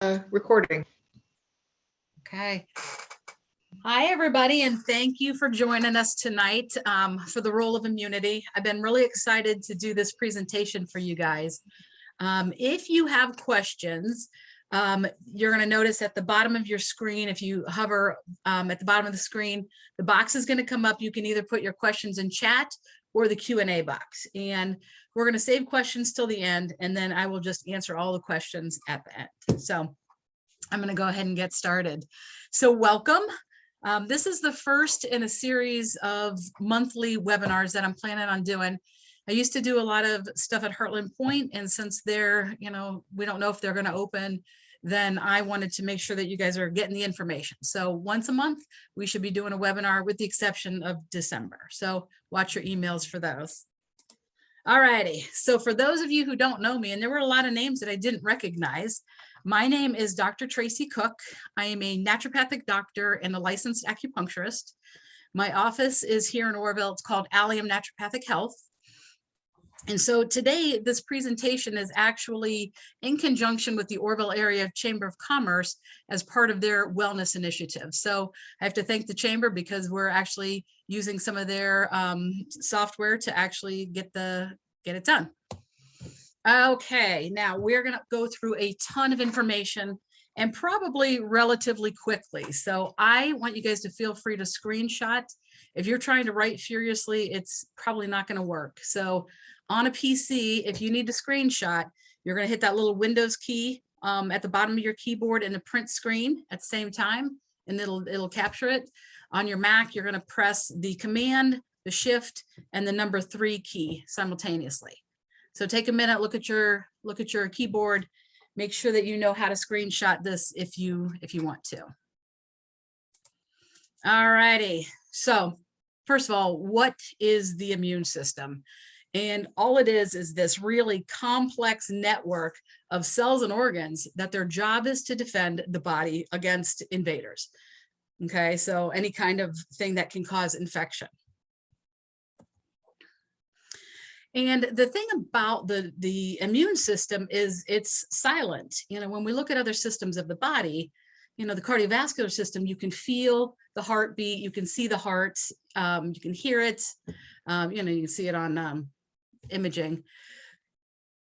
recording. Okay. Hi, everybody, and thank you for joining us tonight for the role of immunity. I've been really excited to do this presentation for you guys. If you have questions, you're going to notice at the bottom of your screen, if you hover at the bottom of the screen, the box is going to come up. You can either put your questions in chat or the Q&A box. And we're going to save questions till the end, and then I will just answer all the questions at the end. So I'm going to go ahead and get started. So welcome. This is the first in a series of monthly webinars that I'm planning on doing. I used to do a lot of stuff at Heartland Point, and since they're, we don't know if they're going to open, then I wanted to make sure that you guys are getting the information. So once a month, we should be doing a webinar with the exception of December. So watch your emails for those. All righty. So for those of you who don't know me, and there were a lot of names that I didn't recognize, my name is Dr. Tracy Cook. I am a naturopathic doctor and a licensed acupuncturist. My office is here in Orrville. It's called Allium Naturopathic Health. And so today, this presentation is actually in conjunction with the Orrville Area Chamber of Commerce as part of their wellness initiative. So I have to thank the chamber because we're actually using some of their software to actually get it done. Okay, now we're going to go through a ton of information and probably relatively quickly. So I want you guys to feel free to screenshot. If you're trying to write furiously, it's probably not going to work. So on a PC, if you need to screenshot, you're going to hit that little Windows key at the bottom of your keyboard in the print screen at the same time, and it'll capture it. On your Mac, you're going to press the Command, the Shift, and the number 3 key simultaneously. So take a minute, look at your keyboard, make sure that you know how to screenshot this if you want to. All righty. So first of all, what is the immune system? And all it is this really complex network of cells and organs that their job is to defend the body against invaders. Okay, so any kind of thing that can cause infection. And the thing about the immune system is it's silent. When we look at other systems of the body, the cardiovascular system, you can feel the heartbeat, you can see the heart, you can hear it, you can see it on imaging.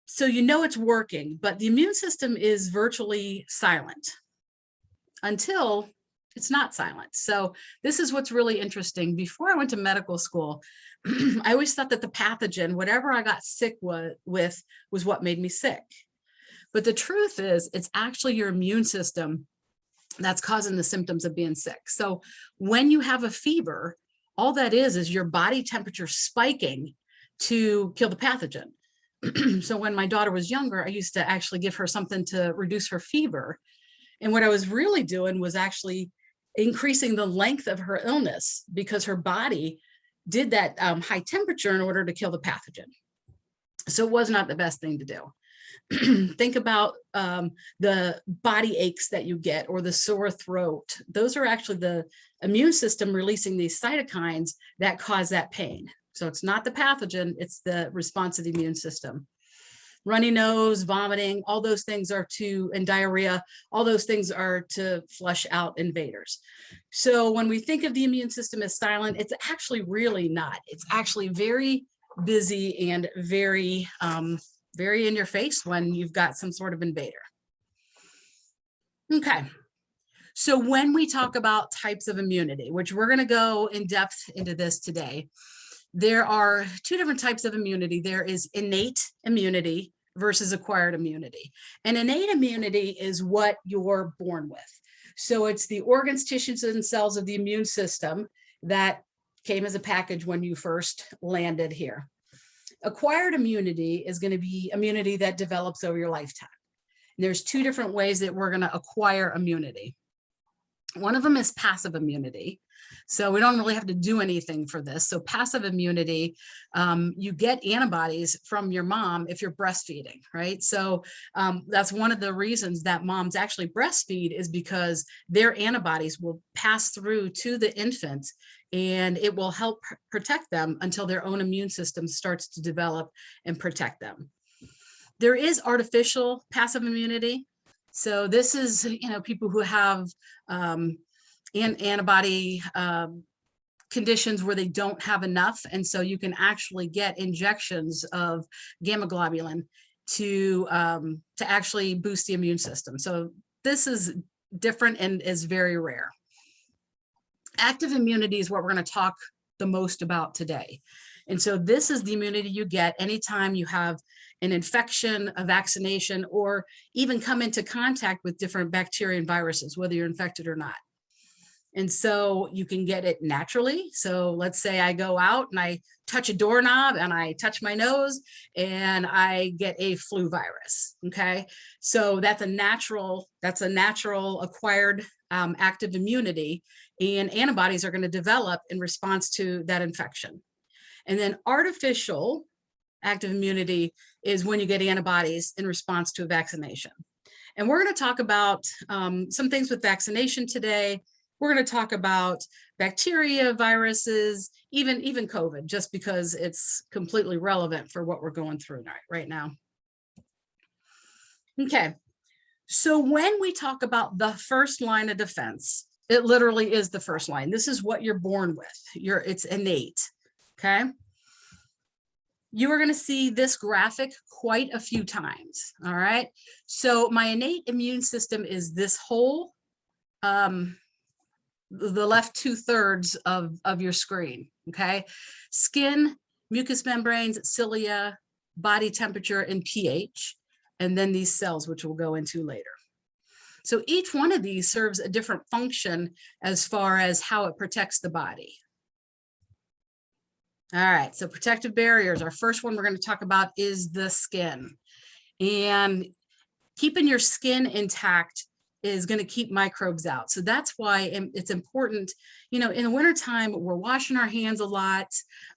So it's working, but the immune system is virtually silent until it's not silent. So this is what's really interesting. Before I went to medical school, I always thought that the pathogen, whatever I got sick with, was what made me sick. But the truth is, it's actually your immune system that's causing the symptoms of being sick. So when you have a fever, all that is your body temperature spiking to kill the pathogen. So when my daughter was younger, I used to actually give her something to reduce her fever. And what I was really doing was actually increasing the length of her illness because her body did that high temperature in order to kill the pathogen. So it was not the best thing to do. Think about the body aches that you get or the sore throat. Those are actually the immune system releasing these cytokines that cause that pain. So it's not the pathogen, it's the response of the immune system. Runny nose, vomiting, all those things and diarrhea, all those things are to flush out invaders. So when we think of the immune system as silent, it's actually really not. It's actually very busy and very, very in your face when you've got some sort of invader. Okay. So when we talk about types of immunity, which we're going to go in depth into this today, there are 2 different types of immunity. There is innate immunity versus acquired immunity. And innate immunity is what you're born with. So it's the organs, tissues, and cells of the immune system that came as a package when you first landed here. Acquired immunity is going to be immunity that develops over your lifetime. And there's 2 different ways that we're going to acquire immunity. One of them is passive immunity. So we don't really have to do anything for this. So passive immunity, you get antibodies from your mom if you're breastfeeding, right? So that's one of the reasons that moms actually breastfeed is because their antibodies will pass through to the infant and it will help protect them until their own immune system starts to develop and protect them. There is artificial passive immunity. So this is, people who have antibody conditions where they don't have enough. And so you can actually get injections of gamma globulin to actually boost the immune system. So this is different and is very rare. Active immunity is what we're going to talk the most about today. And so this is the immunity you get anytime you have an infection, a vaccination, or even come into contact with different bacteria and viruses, whether you're infected or not. And so you can get it naturally. So let's say I go out and I touch a doorknob and I touch my nose and I get a flu virus. Okay. So that's a natural acquired active immunity, and antibodies are going to develop in response to that infection. And then artificial active immunity is when you get antibodies in response to a vaccination. And we're going to talk about some things with vaccination today. We're going to talk about bacteria, viruses, even COVID, just because it's completely relevant for what we're going through right now. Okay, so when we talk about the first line of defense, it literally is the first line. This is what you're born with. It's innate, okay? You are going to see this graphic quite a few times, all right? So my innate immune system is this whole, the left 2/3 of your screen, okay? Skin, mucous membranes, cilia, body temperature, and pH, and then these cells, which we'll go into later. So each one of these serves a different function as far as how it protects the body. All right, so protective barriers. Our first one we're going to talk about is the skin. And keeping your skin intact is going to keep microbes out. So that's why it's important, in the wintertime, we're washing our hands a lot.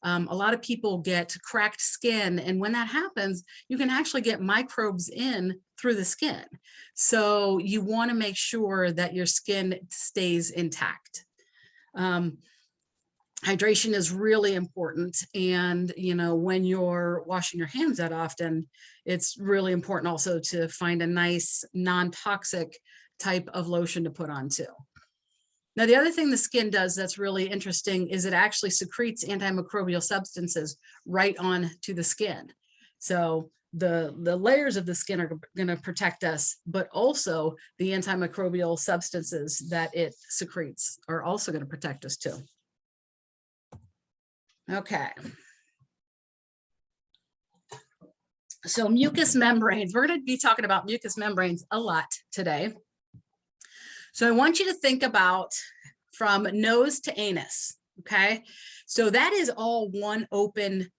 A lot of people get cracked skin. And when that happens, you can actually get microbes in through the skin. So you want to make sure that your skin stays intact. Hydration is really important. And, when you're washing your hands that often, it's really important also to find a nice non-toxic type of lotion to put on too. Now, the other thing the skin does that's really interesting is it actually secretes antimicrobial substances right on to the skin. So the layers of the skin are going to protect us, but also the antimicrobial substances that it secretes are also going to protect us too. Okay. So mucous membranes, we're going to be talking about mucous membranes a lot today. So I want you to think about from nose to anus, okay? So that is all one open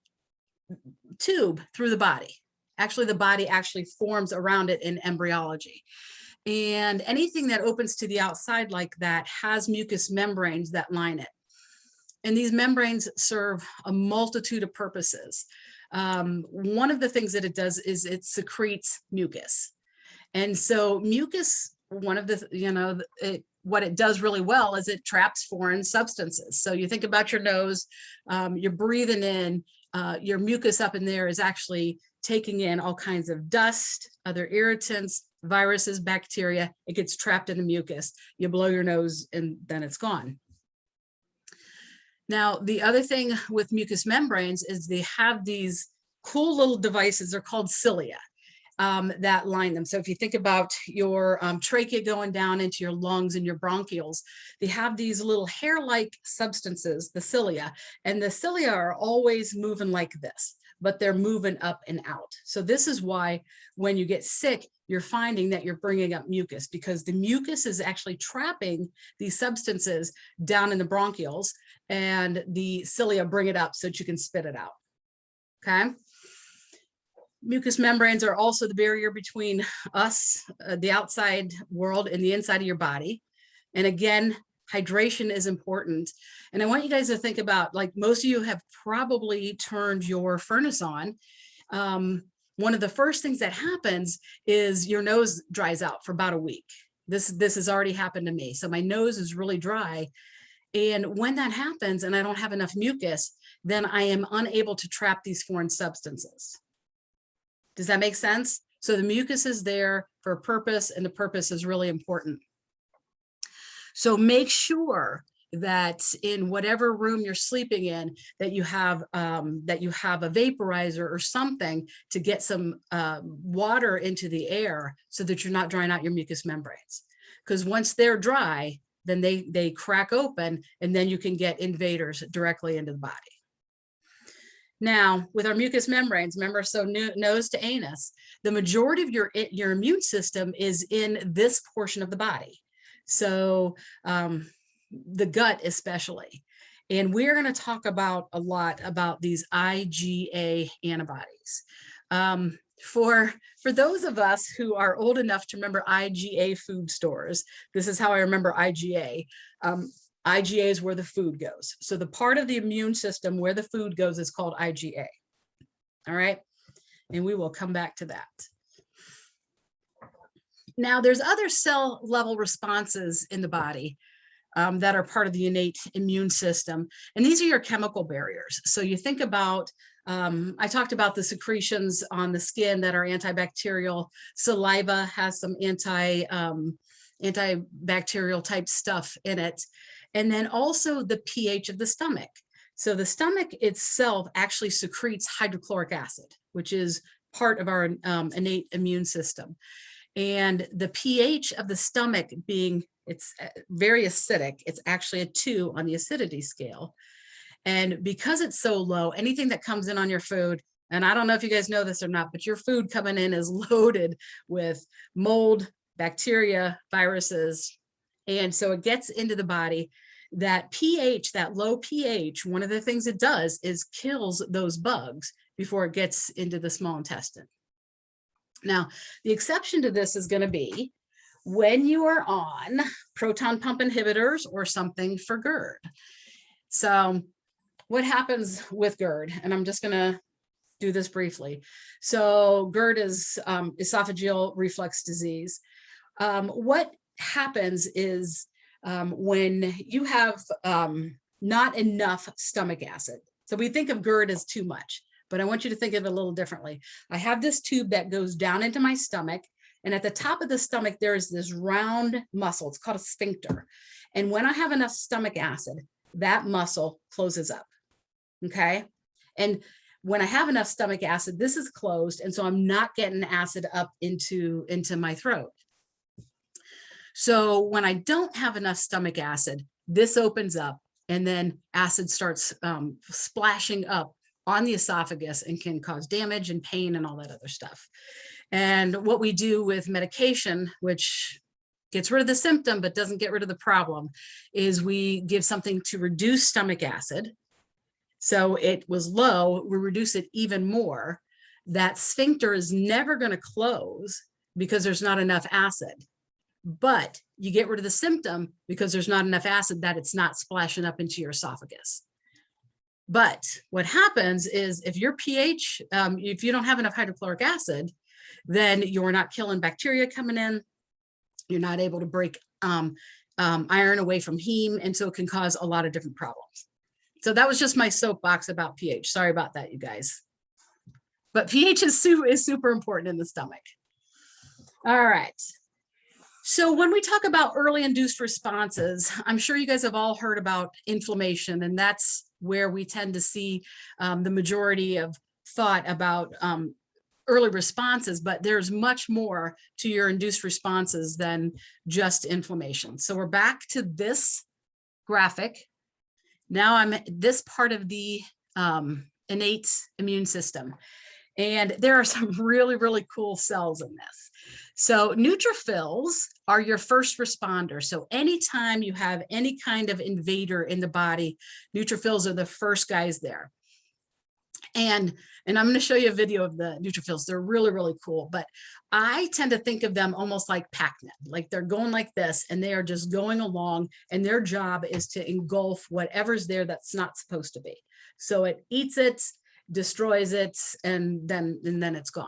tube through the body. Actually, the body actually forms around it in embryology. And anything that opens to the outside like that has mucous membranes that line it. And these membranes serve a multitude of purposes. One of the things that it does is it secretes mucus. And so mucus, one of the, what it does really well is it traps foreign substances. So you think about your nose, you're breathing in, your mucus up in there is actually taking in all kinds of dust, other irritants, viruses, bacteria. It gets trapped in the mucus. You blow your nose and then it's gone. Now, the other thing with mucous membranes is they have these cool little devices. They're called cilia that line them. So if you think about your trachea going down into your lungs and your bronchioles, they have these little hair-like substances, the cilia, and the cilia are always moving like this, but they're moving up and out. So this is why when you get sick, you're finding that you're bringing up mucus, because the mucus is actually trapping these substances down in the bronchioles, and the cilia bring it up so that you can spit it out. Okay. Mucous membranes are also the barrier between us, the outside world, and the inside of your body. And again, hydration is important. And I want you guys to think about, like, most of you have probably turned your furnace on. One of the first things that happens is your nose dries out for about a week. This has already happened to me. So my nose is really dry. And when that happens and I don't have enough mucus, then I am unable to trap these foreign substances. Does that make sense? So the mucus is there for a purpose, and the purpose is really important. So make sure that in whatever room you're sleeping in, that you have a vaporizer or something to get some water into the air so that you're not drying out your mucous membranes. Because once they're dry, then they crack open, and then you can get invaders directly into the body. Now, with our mucous membranes, remember, so nose to anus, the majority of your immune system is in this portion of the body. So the gut especially. And we're going to talk about a lot about these IgA antibodies. For those of us who are old enough to remember IgA food stores, this is how I remember IgA. IgA is where the food goes. So the part of the immune system where the food goes is called IgA. All right. And we will come back to that. Now, there's other cell level responses in the body that are part of the innate immune system. And these are your chemical barriers. So you think about, I talked about the secretions on the skin that are antibacterial. Saliva has some antibacterial type stuff in it. And then also the pH of the stomach. So the stomach itself actually secretes hydrochloric acid, which is part of our innate immune system. And the pH of the stomach being, it's very acidic. It's actually a 2 on the acidity scale. And because it's so low, anything that comes in on your food, and I don't know if you guys know this or not, but your food coming in is loaded with mold, bacteria, viruses. And so it gets into the body. That pH, that low pH, one of the things it does is kills those bugs before it gets into the small intestine. Now, the exception to this is going to be when you are on proton pump inhibitors or something for GERD. So what happens with GERD? And I'm just going to do this briefly. So GERD is esophageal reflux disease. What happens is when you have not enough stomach acid. So we think of GERD as too much, but I want you to think of it a little differently. I have this tube that goes down into my stomach, and at the top of the stomach, there is this round muscle. It's called a sphincter. And when I have enough stomach acid, that muscle closes up, okay? And when I have enough stomach acid, this is closed, and so I'm not getting acid up into my throat. So when I don't have enough stomach acid, this opens up, and then acid starts splashing up on the esophagus and can cause damage and pain and all that other stuff. And what we do with medication, which gets rid of the symptom but doesn't get rid of the problem, is we give something to reduce stomach acid. So it was low, we reduce it even more. That sphincter is never going to close because there's not enough acid. But you get rid of the symptom because there's not enough acid that it's not splashing up into your esophagus. But what happens is if your pH, if you don't have enough hydrochloric acid, then you're not killing bacteria coming in. You're not able to break iron away from heme. And so it can cause a lot of different problems. So that was just my soapbox about pH. Sorry about that, you guys. But pH is super important in the stomach. All right. So when we talk about early induced responses, I'm sure you guys have all heard about inflammation, and that's where we tend to see the majority of thought about early responses, but there's much more to your induced responses than just inflammation. So we're back to this graphic. Now I'm this part of the innate immune system. And there are some really, really cool cells in this. So neutrophils are your first responder. So anytime you have any kind of invader in the body, neutrophils are the first guys there. And I'm going to show you a video of the neutrophils. They're really, really cool. But I tend to think of them almost like Pac-Man. Like they're going like this, and they are just going along, and their job is to engulf whatever's there that's not supposed to be. So it eats it, destroys it, and then it's gone.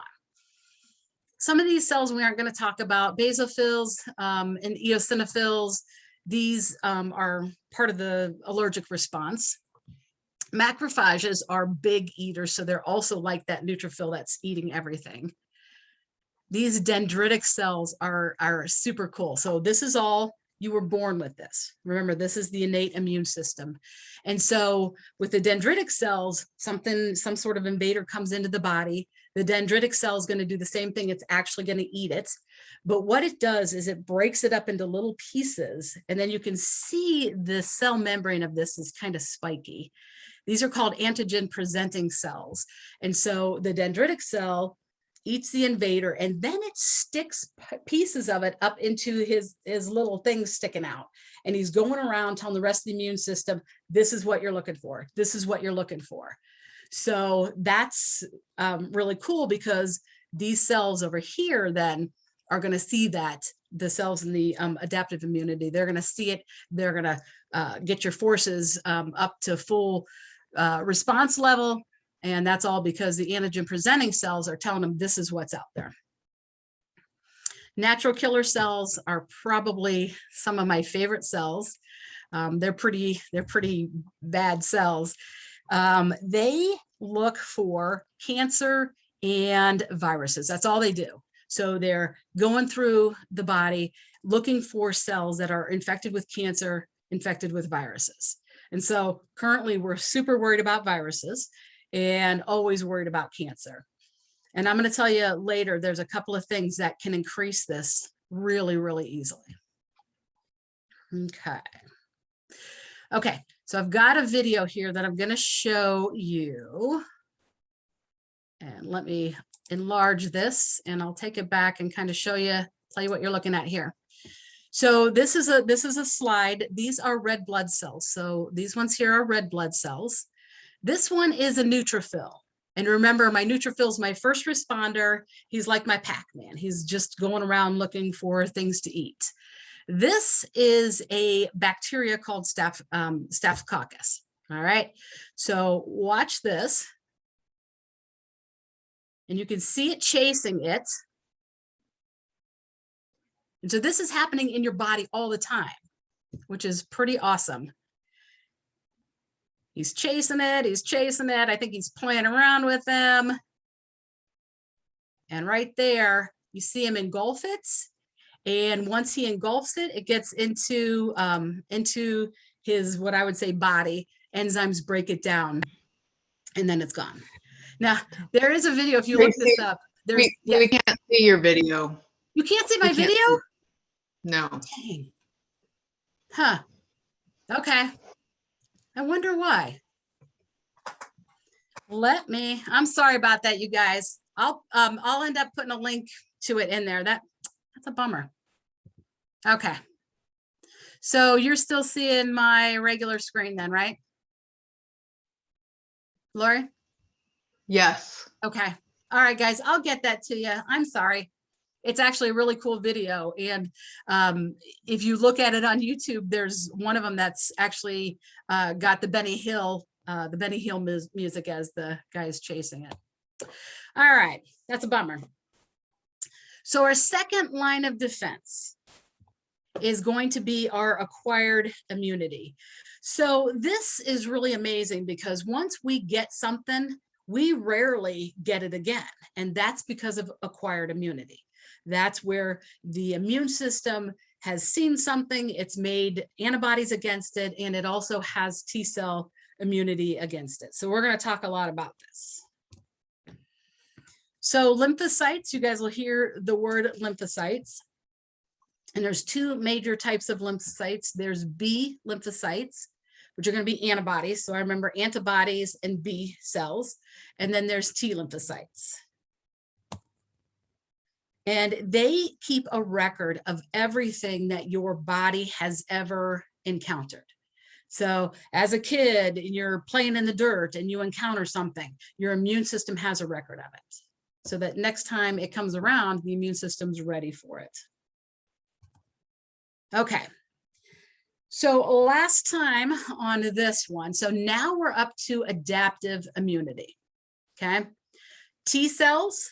Some of these cells we aren't going to talk about. Basophils and eosinophils, these are part of the allergic response. Macrophages are big eaters, so they're also like that neutrophil that's eating everything. These dendritic cells are super cool. So this is all, you were born with this. Remember, this is the innate immune system. And so with the dendritic cells, some sort of invader comes into the body. The dendritic cell is going to do the same thing. It's actually going to eat it. But what it does is it breaks it up into little pieces. And then you can see the cell membrane of this is kind of spiky. These are called antigen presenting cells. And so the dendritic cell eats the invader, and then it sticks pieces of it up into his little things sticking out. And he's going around telling the rest of the immune system, this is what you're looking for. This is what you're looking for. So that's really cool, because these cells over here then are going to see that, the cells in the adaptive immunity, they're going to see it. They're going to get your forces up to full response level. And that's all because the antigen presenting cells are telling them this is what's out there. Natural killer cells are probably some of my favorite cells. They're pretty bad cells. They look for cancer and viruses. That's all they do. So they're going through the body looking for cells that are infected with cancer, infected with viruses. And so currently we're super worried about viruses and always worried about cancer. And I'm going to tell you later, there's a couple of things that can increase this really, really easily. Okay, so I've got a video here that I'm going to show you. And let me enlarge this, and I'll take it back and kind of show you, tell you what you're looking at here. So this is a slide. These are red blood cells. So these ones here are red blood cells. This one is a neutrophil. And remember, my neutrophil is my first responder. He's like my Pac-Man. He's just going around looking for things to eat. This is a bacteria called Staphylococcus. All right. So watch this. And you can see it chasing it. And so this is happening in your body all the time, which is pretty awesome. He's chasing it. He's chasing it. I think he's playing around with them. And right there, you see him engulf it. And once he engulfs it, it gets into his, what I would say, body. Enzymes break it down, and then it's gone. Now, there is a video, if you look this up. We can't see your video. You can't see my video? No. Dang. Huh. Okay. I wonder why. I'm sorry about that, you guys. I'll end up putting a link to it in there. That's a bummer. Okay. So you're still seeing my regular screen then, right? Lori? Yes. Okay. All right, guys, I'll get that to you. I'm sorry. It's actually a really cool video. And if you look at it on YouTube, there's one of them that's actually got the Benny Hill music as the guy is chasing it. All right, that's a bummer. So our second line of defense is going to be our acquired immunity. So this is really amazing, because once we get something, we rarely get it again. And that's because of acquired immunity. That's where the immune system has seen something, it's made antibodies against it, and it also has T-cell immunity against it. So we're going to talk a lot about this. So lymphocytes, you guys will hear the word lymphocytes. And there's two major types of lymphocytes. There's B lymphocytes, which are going to be antibodies. So I remember antibodies and B cells. And then there's T lymphocytes. And they keep a record of everything that your body has ever encountered. So as a kid, and you're playing in the dirt and you encounter something, your immune system has a record of it. So that next time it comes around, the immune system's ready for it. Okay. So last time on this one, so now we're up to adaptive immunity. Okay. T cells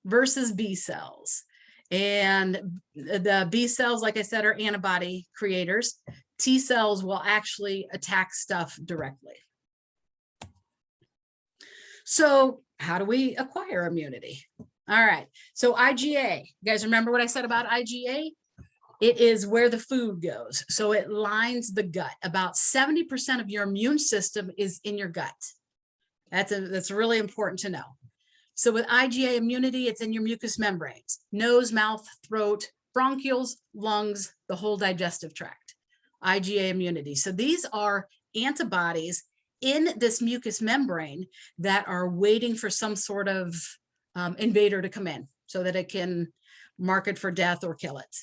versus B cells. And the B cells, like I said, are antibody creators. T cells will actually attack stuff directly. So how do we acquire immunity? All right. So IgA, you guys remember what I said about IgA? It is where the food goes. So it lines the gut. About 70% of your immune system is in your gut. That's really important to know. So with IgA immunity, it's in your mucous membranes, nose, mouth, throat, bronchioles, lungs, the whole digestive tract. IgA immunity. So these are antibodies in this mucous membrane that are waiting for some sort of invader to come in so that it can mark it for death or kill it.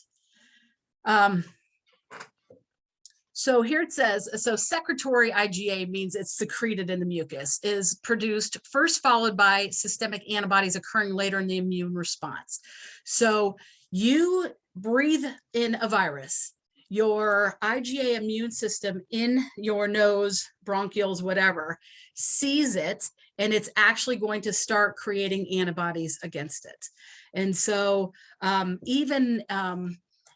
So here it says, so secretory IgA means it's secreted in the mucus, is produced first, followed by systemic antibodies occurring later in the immune response. So you breathe in a virus, your IgA immune system in your nose, bronchioles, whatever, sees it, and it's actually going to start creating antibodies against it. And so even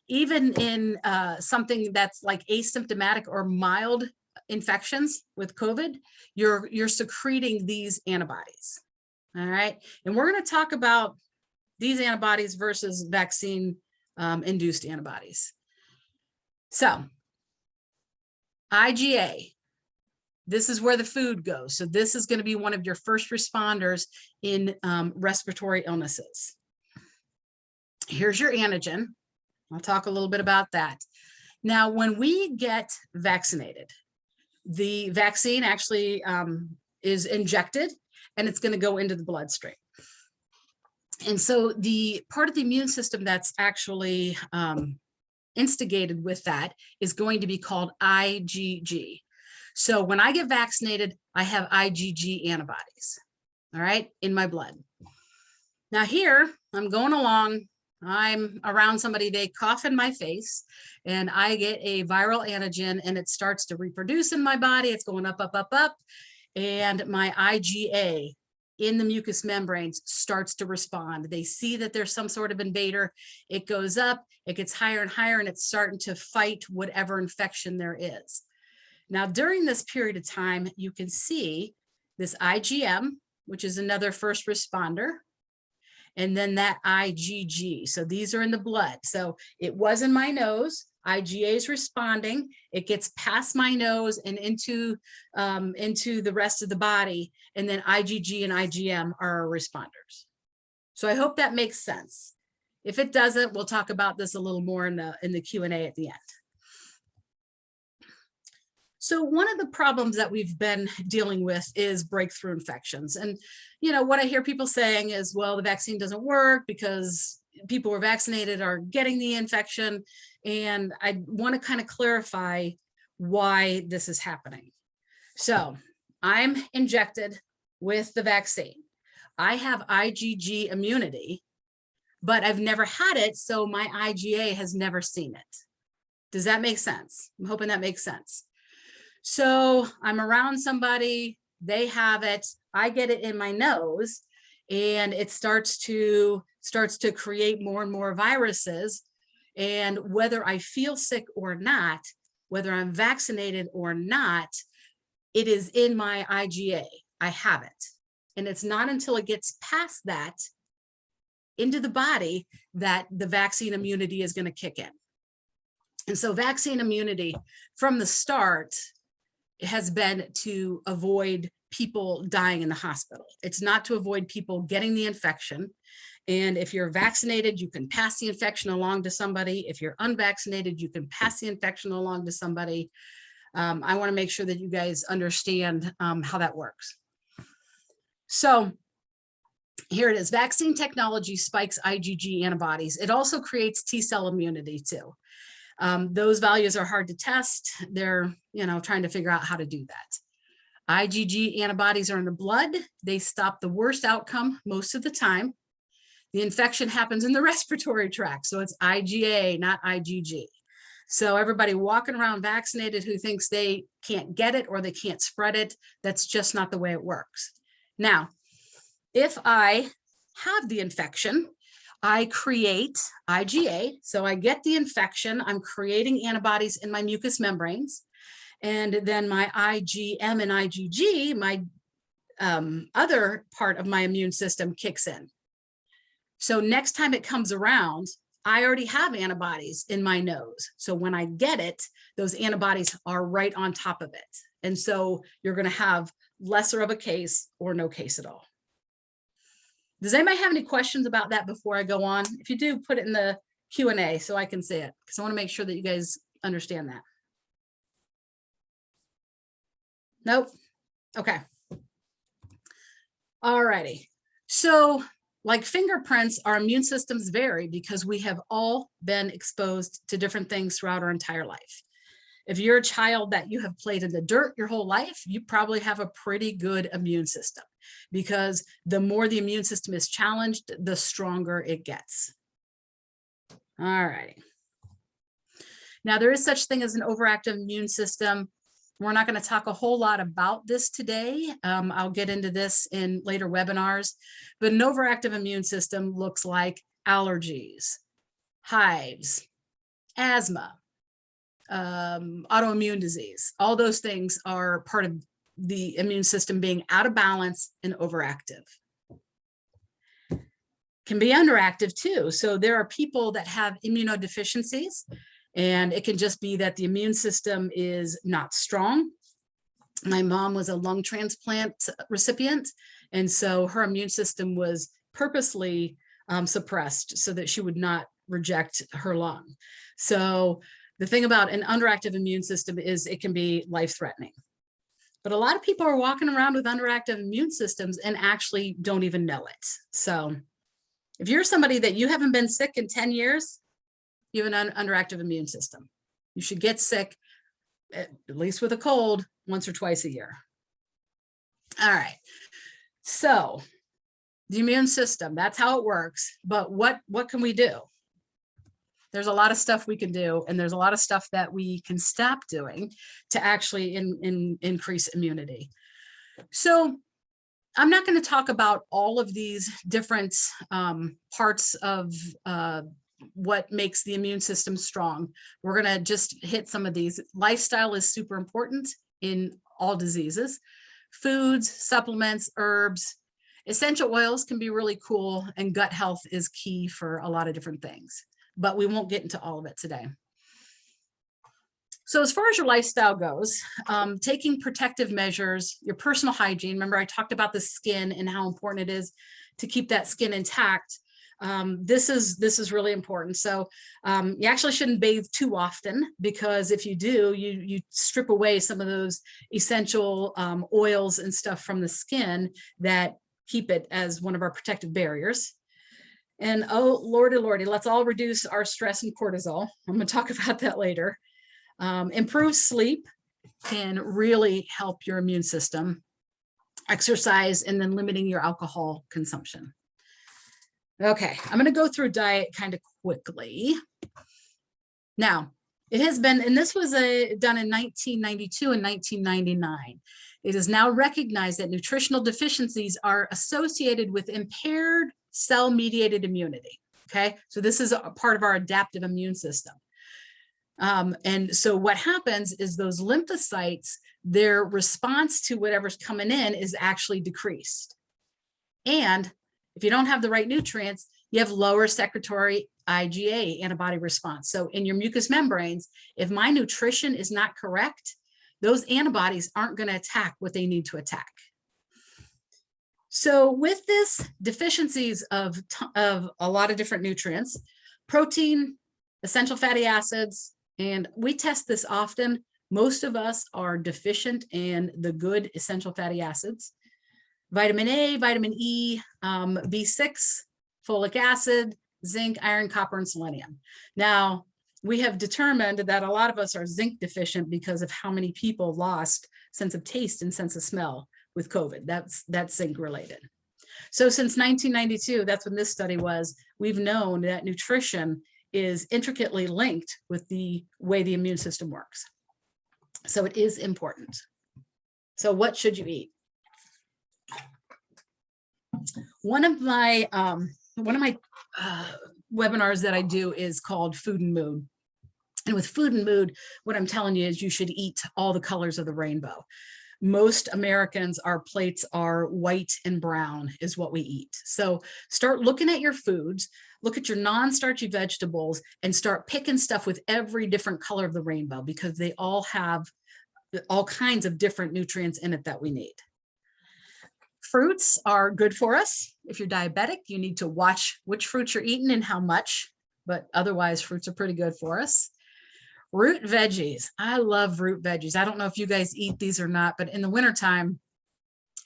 in something that's like asymptomatic or mild infections with COVID, you're secreting these antibodies. All right. And we're going to talk about these antibodies versus vaccine induced antibodies. So IgA, this is where the food goes. So this is going to be one of your first responders in respiratory illnesses. Here's your antigen. I'll talk a little bit about that. Now, when we get vaccinated, the vaccine actually is injected and it's going to go into the bloodstream. And so the part of the immune system that's actually instigated with that is going to be called IgG. So when I get vaccinated, I have IgG antibodies, all right, in my blood. Now here, I'm going along, I'm around somebody, they cough in my face, and I get a viral antigen and it starts to reproduce in my body. It's going up, up, up, up. And my IgA in the mucous membranes starts to respond. They see that there's some sort of invader. It goes up, it gets higher and higher, and it's starting to fight whatever infection there is. Now, during this period of time, you can see this IgM, which is another first responder, and then that IgG. So these are in the blood. So it was in my nose. IgA is responding. It gets past my nose and into the rest of the body. And then IgG and IgM are responders. So I hope that makes sense. If it doesn't, we'll talk about this a little more in the Q&A at the end. So one of the problems that we've been dealing with is breakthrough infections. And, you know, what I hear people saying is, well, the vaccine doesn't work because people who are vaccinated are getting the infection. And I want to kind of clarify why this is happening. So I'm injected with the vaccine. I have IgG immunity, but I've never had it, so my IgA has never seen it. Does that make sense? I'm hoping that makes sense. So I'm around somebody, they have it, I get it in my nose, and it starts to create more and more viruses. And whether I feel sick or not, whether I'm vaccinated or not, it is in my IgA. I have it. And it's not until it gets past that into the body that the vaccine immunity is going to kick in. And so vaccine immunity from the start has been to avoid people dying in the hospital. It's not to avoid people getting the infection. And if you're vaccinated, you can pass the infection along to somebody. If you're unvaccinated, you can pass the infection along to somebody. I want to make sure that you guys understand how that works. So here it is. Vaccine technology spikes IgG antibodies. It also creates T-cell immunity too. Those values are hard to test. They're, trying to figure out how to do that. IgG antibodies are in the blood. They stop the worst outcome most of the time. The infection happens in the respiratory tract. So it's IgA, not IgG. So everybody walking around vaccinated who thinks they can't get it or they can't spread it, that's just not the way it works. Now, if I have the infection, I create IgA. So I get the infection, I'm creating antibodies in my mucous membranes. And then my IgM and IgG, my other part of my immune system kicks in. So next time it comes around, I already have antibodies in my nose. So when I get it, those antibodies are right on top of it. And so you're going to have lesser of a case or no case at all. Does anybody have any questions about that before I go on? If you do, put it in the Q&A so I can see it, because I want to make sure that you guys understand that. Nope. Okay. All righty. So like fingerprints, our immune systems vary because we have all been exposed to different things throughout our entire life. If you're a child that you have played in the dirt your whole life, you probably have a pretty good immune system, because the more the immune system is challenged, the stronger it gets. All righty. Now, there is such thing as an overactive immune system. We're not going to talk a whole lot about this today. I'll get into this in later webinars, but an overactive immune system looks like allergies, hives, asthma, autoimmune disease. All those things are part of the immune system being out of balance and overactive. Can be underactive too. So there are people that have immunodeficiencies, and it can just be that the immune system is not strong. My mom was a lung transplant recipient, and so her immune system was purposely suppressed so that she would not reject her lung. So the thing about an underactive immune system is it can be life-threatening. But a lot of people are walking around with underactive immune systems and actually don't even know it. So if you're somebody that you haven't been sick in 10 years, you have an underactive immune system. You should get sick, at least with a cold, once or twice a year. All right. So the immune system, that's how it works. But what can we do? There's a lot of stuff we can do, and there's a lot of stuff that we can stop doing to actually increase immunity. So I'm not going to talk about all of these different parts of what makes the immune system strong. We're going to just hit some of these. Lifestyle is super important in all diseases. Foods, supplements, herbs, essential oils can be really cool, and gut health is key for a lot of different things, but we won't get into all of it today. So as far as your lifestyle goes, taking protective measures, your personal hygiene, remember I talked about the skin and how important it is to keep that skin intact. This is really important. So you actually shouldn't bathe too often, because if you do, you strip away some of those essential oils and stuff from the skin that keep it as one of our protective barriers. And oh, Lordy, let's all reduce our stress and cortisol. I'm going to talk about that later. Improved sleep can really help your immune system. Exercise, and then limiting your alcohol consumption. Okay, I'm going to go through diet kind of quickly. Now, it has been, and this was done in 1992 and 1999. It is now recognized that nutritional deficiencies are associated with impaired cell-mediated immunity. Okay, so this is a part of our adaptive immune system. And so what happens is those lymphocytes, their response to whatever's coming in is actually decreased. And if you don't have the right nutrients, you have lower secretory IgA antibody response. So in your mucous membranes, if my nutrition is not correct, those antibodies aren't going to attack what they need to attack. So with this, deficiencies of a lot of different nutrients, protein, essential fatty acids, and we test this often. Most of us are deficient in the good essential fatty acids. Vitamin A, vitamin E, B6, folic acid, zinc, iron, copper, and selenium. Now, we have determined that a lot of us are zinc deficient because of how many people lost sense of taste and sense of smell with COVID. That's zinc related. So since 1992, that's when this study was, we've known that nutrition is intricately linked with the way the immune system works. So it is important. So what should you eat? One of my webinars that I do is called Food and Mood. And with Food and Mood, what I'm telling you is you should eat all the colors of the rainbow. most Americans, our plates are white and brown is what we eat. So start looking at your foods, look at your non-starchy vegetables, and start picking stuff with every different color of the rainbow, because they all have all kinds of different nutrients in it that we need. Fruits are good for us. If you're diabetic, you need to watch which fruits you're eating and how much, but otherwise fruits are pretty good for us. Root veggies. I love root veggies. I don't know if you guys eat these or not, but in the wintertime,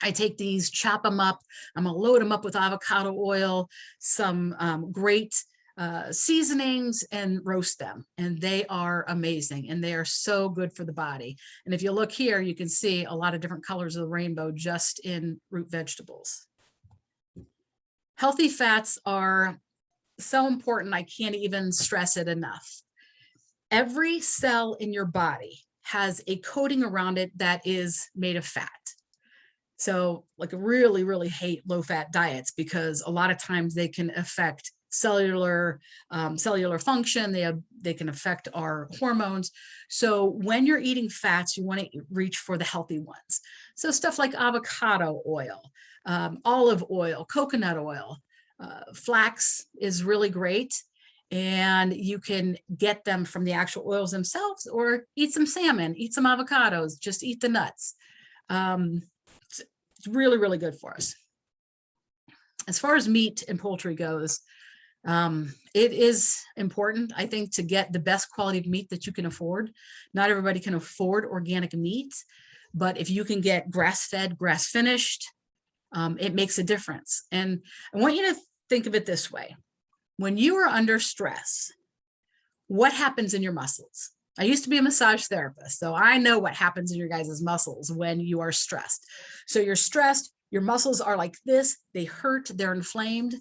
I take these, chop them up. I'm gonna load them up with avocado oil, some great seasonings, and roast them. And they are amazing. And they are so good for the body. And if you look here, you can see a lot of different colors of the rainbow just in root vegetables. Healthy fats are so important. I can't even stress it enough. Every cell in your body has a coating around it that is made of fat. So like I really, really hate low fat diets, because a lot of times they can affect cellular function. They can affect our hormones. So when you're eating fats, you want to reach for the healthy ones. So stuff like avocado oil, olive oil, coconut oil, flax is really great. And you can get them from the actual oils themselves, or eat some salmon, eat some avocados, just eat the nuts. It's really, really good for us. As far as meat and poultry goes, it is important, I think, to get the best quality of meat that you can afford. Not everybody can afford organic meat, but if you can get grass-fed, grass-finished, it makes a difference. And I want you to think of it this way. When you are under stress, what happens in your muscles? I used to be a massage therapist, so I know what happens in your guys' muscles when you are stressed. So you're stressed, your muscles are like this, they hurt, they're inflamed.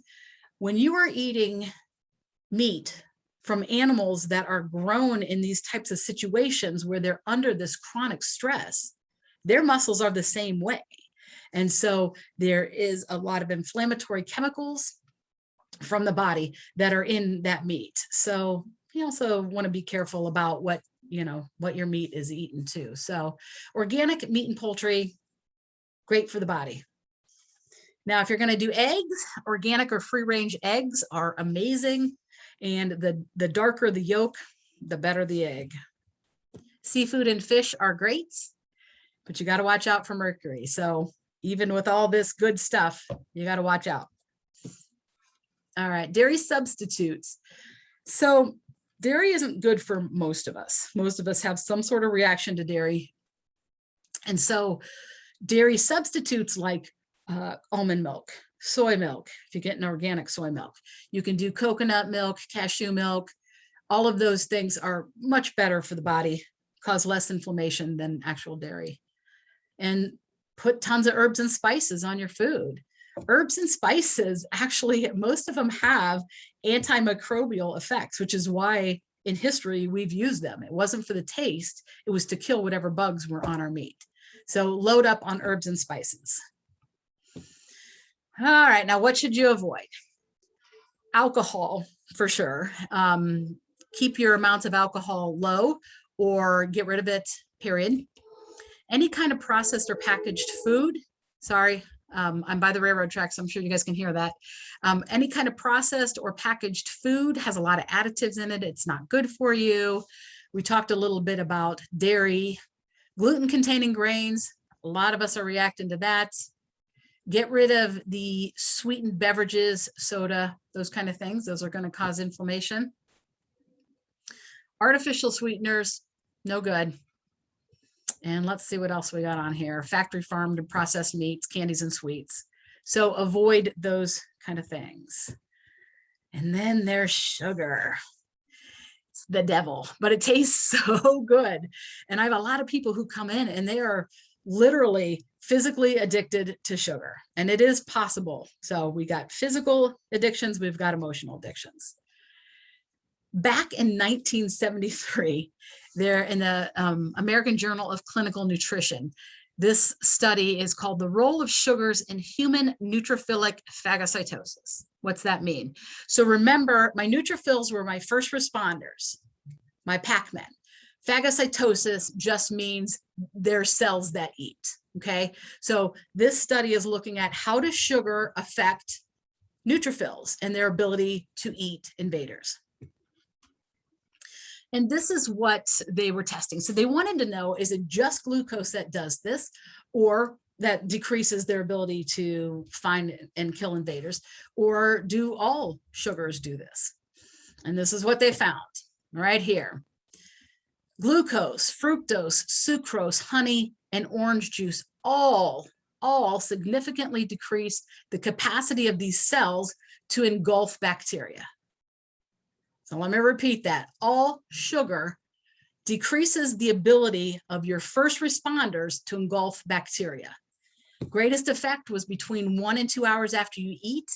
When you are eating meat from animals that are grown in these types of situations where they're under this chronic stress, their muscles are the same way. And so there is a lot of inflammatory chemicals from the body that are in that meat. So you also want to be careful about what your meat is eaten too. So organic meat and poultry, great for the body. Now, if you're going to do eggs, organic or free range eggs are amazing. And the darker the yolk, the better the egg. Seafood and fish are great, but you got to watch out for mercury. So even with all this good stuff, you got to watch out. All right, dairy substitutes. So dairy isn't good for most of us. Most of us have some sort of reaction to dairy. And so dairy substitutes like almond milk, soy milk, if you get an organic soy milk, you can do coconut milk, cashew milk. All of those things are much better for the body, cause less inflammation than actual dairy. And put tons of herbs and spices on your food. Herbs and spices, actually, most of them have antimicrobial effects, which is why in history we've used them. It wasn't for the taste, it was to kill whatever bugs were on our meat. So load up on herbs and spices. All right, now what should you avoid? Alcohol, for sure. Keep your amounts of alcohol low or get rid of it, period. Any kind of processed or packaged food, sorry, I'm by the railroad tracks, so I'm sure you guys can hear that. Any kind of processed or packaged food has a lot of additives in it. It's not good for you. We talked a little bit about dairy, gluten-containing grains. A lot of us are reacting to that. Get rid of the sweetened beverages, soda, those kind of things. Those are going to cause inflammation. Artificial sweeteners, no good. And let's see what else we got on here. Factory farmed and processed meats, candies, and sweets. So avoid those kind of things. And then there's sugar. It's the devil, but it tastes so good. And I have a lot of people who come in and they are literally physically addicted to sugar. And it is possible. So we got physical addictions, we've got emotional addictions. Back in 1973, there in the American Journal of Clinical Nutrition, this study is called The Role of Sugars in Human Neutrophilic Phagocytosis. What's that mean? So remember, my neutrophils were my first responders, my pac-men. Phagocytosis just means there are cells that eat, okay? So this study is looking at how does sugar affect neutrophils and their ability to eat invaders. And this is what they were testing. So they wanted to know, is it just glucose that does this, or that decreases their ability to find and kill invaders, or do all sugars do this? And this is what they found right here. Glucose, fructose, sucrose, honey, and orange juice all significantly decrease the capacity of these cells to engulf bacteria. So let me repeat that. All sugar decreases the ability of your first responders to engulf bacteria. Greatest effect was between 1 and 2 hours after you eat,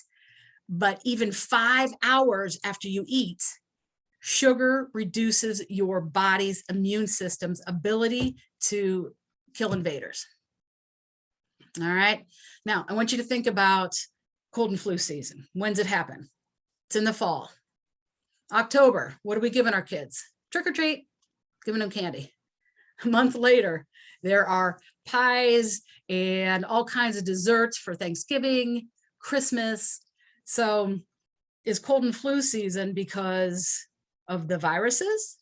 but even 5 hours after you eat, sugar reduces your body's immune system's ability to kill invaders. All right. Now, I want you to think about cold and flu season. When's it happen? It's in the fall. October, what are we giving our kids? Trick or treat, giving them candy. A month later, there are pies and all kinds of desserts for Thanksgiving, Christmas. So is cold and flu season because of the viruses,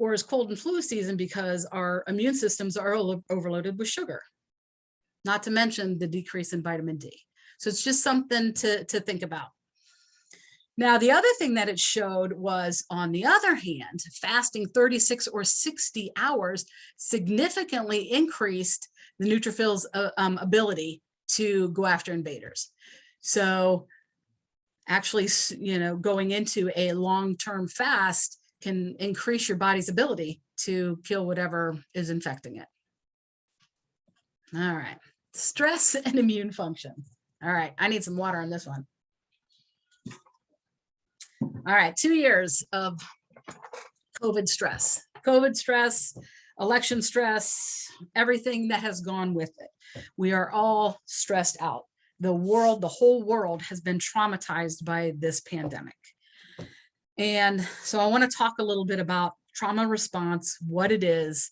or is cold and flu season because our immune systems are overloaded with sugar? Not to mention the decrease in vitamin D. So it's just something to think about. Now, the other thing that it showed was, on the other hand, fasting 36 or 60 hours significantly increased the neutrophils' ability to go after invaders. So actually, going into a long-term fast can increase your body's ability to kill whatever is infecting it. All right, stress and immune function. All right, I need some water on this one. All right, 2 years of COVID stress, election stress, everything that has gone with it. We are all stressed out. The whole world has been traumatized by this pandemic. And so I want to talk a little bit about trauma response, what it is.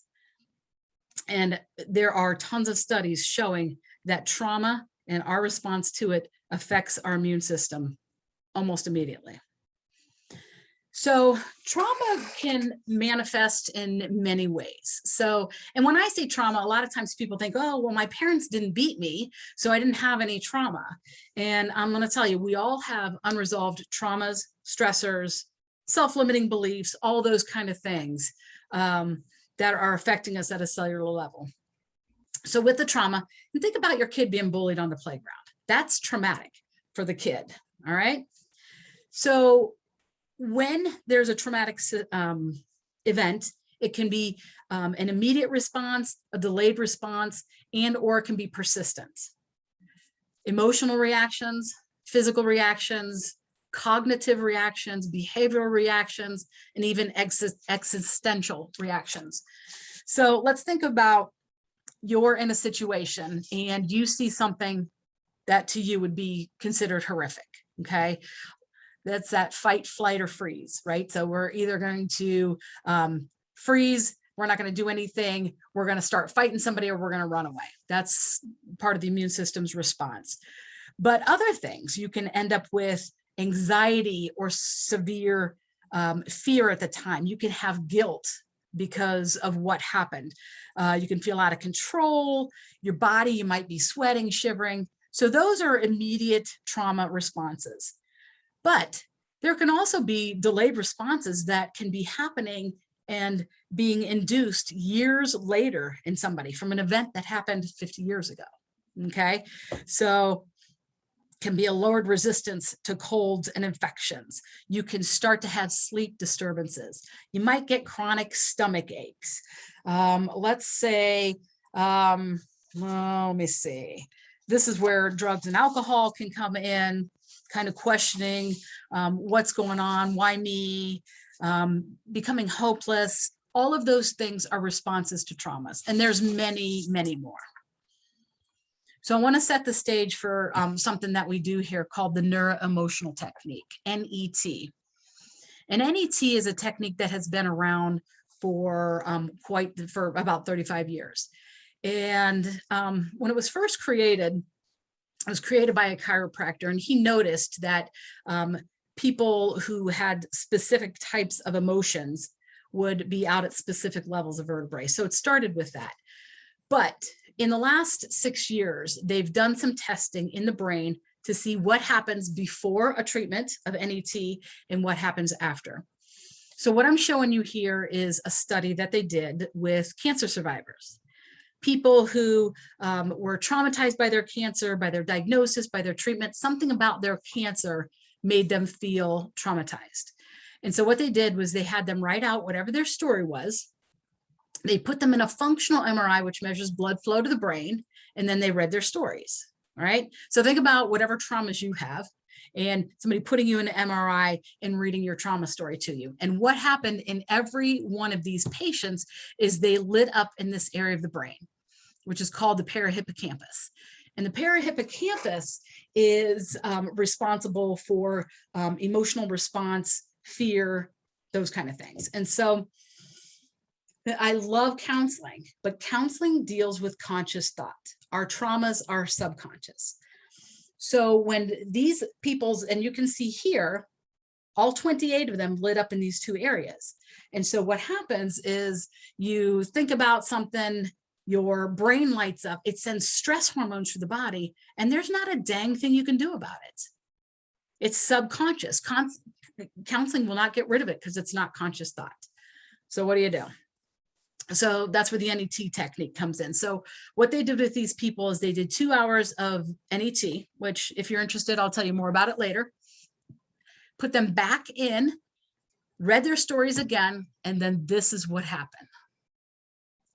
And there are tons of studies showing that trauma and our response to it affects our immune system almost immediately. So trauma can manifest in many ways. So, and when I say trauma, a lot of times people think, oh, well, my parents didn't beat me, so I didn't have any trauma. And I'm going to tell you, we all have unresolved traumas, stressors, self-limiting beliefs, all those kind of things that are affecting us at a cellular level. So with the trauma, and think about your kid being bullied on the playground. That's traumatic for the kid, all right? So when there's a traumatic event, it can be an immediate response, a delayed response, or it can be persistent. Emotional reactions, physical reactions, cognitive reactions, behavioral reactions, and even existential reactions. So let's think about, you're in a situation and you see something that to you would be considered horrific, okay? That's that fight, flight, or freeze, right? So we're either going to freeze, we're not going to do anything, we're going to start fighting somebody, or we're going to run away. That's part of the immune system's response. But other things, you can end up with anxiety or severe fear at the time. You can have guilt because of what happened. You can feel out of control, your body, you might be sweating, shivering. So those are immediate trauma responses. But there can also be delayed responses that can be happening and being induced years later in somebody from an event that happened 50 years ago, okay? So can be a lowered resistance to colds and infections. You can start to have sleep disturbances. You might get chronic stomach aches. Let's say, well, let me see. This is where drugs and alcohol can come in, kind of questioning what's going on, why me, becoming hopeless. All of those things are responses to traumas, and there's many, many more. So I want to set the stage for something that we do here called the neuroemotional technique, NET. And NET is a technique that has been around for for about 35 years. And when it was first created, it was created by a chiropractor, and he noticed that people who had specific types of emotions would be out at specific levels of vertebrae. So it started with that. But in the last 6 years, they've done some testing in the brain to see what happens before a treatment of NET and what happens after. So what I'm showing you here is a study that they did with cancer survivors, people who were traumatized by their cancer, by their diagnosis, by their treatment. Something about their cancer made them feel traumatized. And so what they did was they had them write out whatever their story was. They put them in a functional MRI, which measures blood flow to the brain, and then they read their stories. All right. So think about whatever traumas you have and somebody putting you in an MRI and reading your trauma story to you. And what happened in every one of these patients is they lit up in this area of the brain, which is called the parahippocampus. And the parahippocampus is responsible for emotional response, fear, those kind of things. And so I love counseling, but counseling deals with conscious thought. Our traumas are subconscious. So when these people's, and you can see here, all 28 of them lit up in these two areas. And so what happens is you think about something, your brain lights up, it sends stress hormones through the body, and there's not a dang thing you can do about it. It's subconscious. Counseling will not get rid of it because it's not conscious thought. So what do you do? So that's where the NET technique comes in. So what they did with these people is they did 2 hours of NET, which if you're interested, I'll tell you more about it later. Put them back in, read their stories again, and then this is what happened.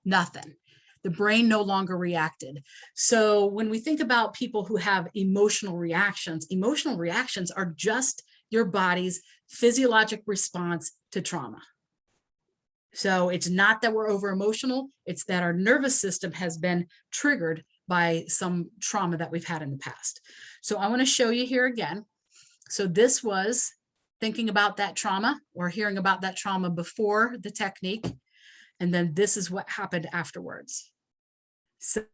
Nothing. The brain no longer reacted. So when we think about people who have emotional reactions are just your body's physiologic response to trauma. So it's not that we're over emotional, it's that our nervous system has been triggered by some trauma that we've had in the past. So I want to show you here again. So this was thinking about that trauma or hearing about that trauma before the technique. And then this is what happened afterwards. So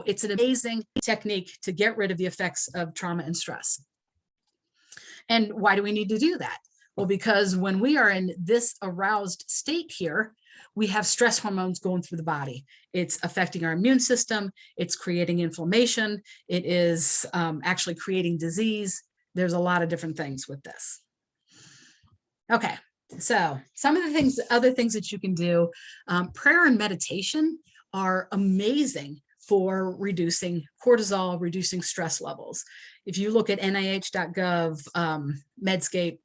it's an amazing technique to get rid of the effects of trauma and stress. And why do we need to do that? Well, because when we are in this aroused state here, we have stress hormones going through the body. It's affecting our immune system. It's creating inflammation. It is actually creating disease. There's a lot of different things with this. Okay, so some of the things, other things that you can do, prayer and meditation are amazing for reducing cortisol, reducing stress levels. If you look at NIH.gov, Medscape,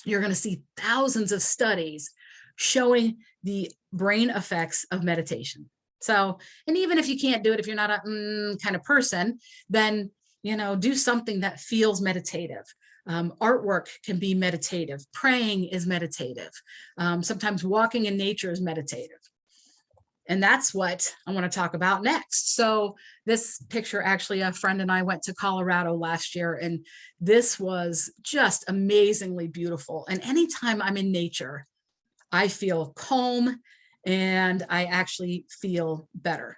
you're going to see thousands of studies showing the brain effects of meditation. So, and even if you can't do it, if you're not a kind of person, then, you know, do something that feels meditative. Artwork can be meditative. Praying is meditative. Sometimes walking in nature is meditative. And that's what I want to talk about next. So this picture, actually, a friend and I went to Colorado last year, and this was just amazingly beautiful. And anytime I'm in nature, I feel calm and I actually feel better.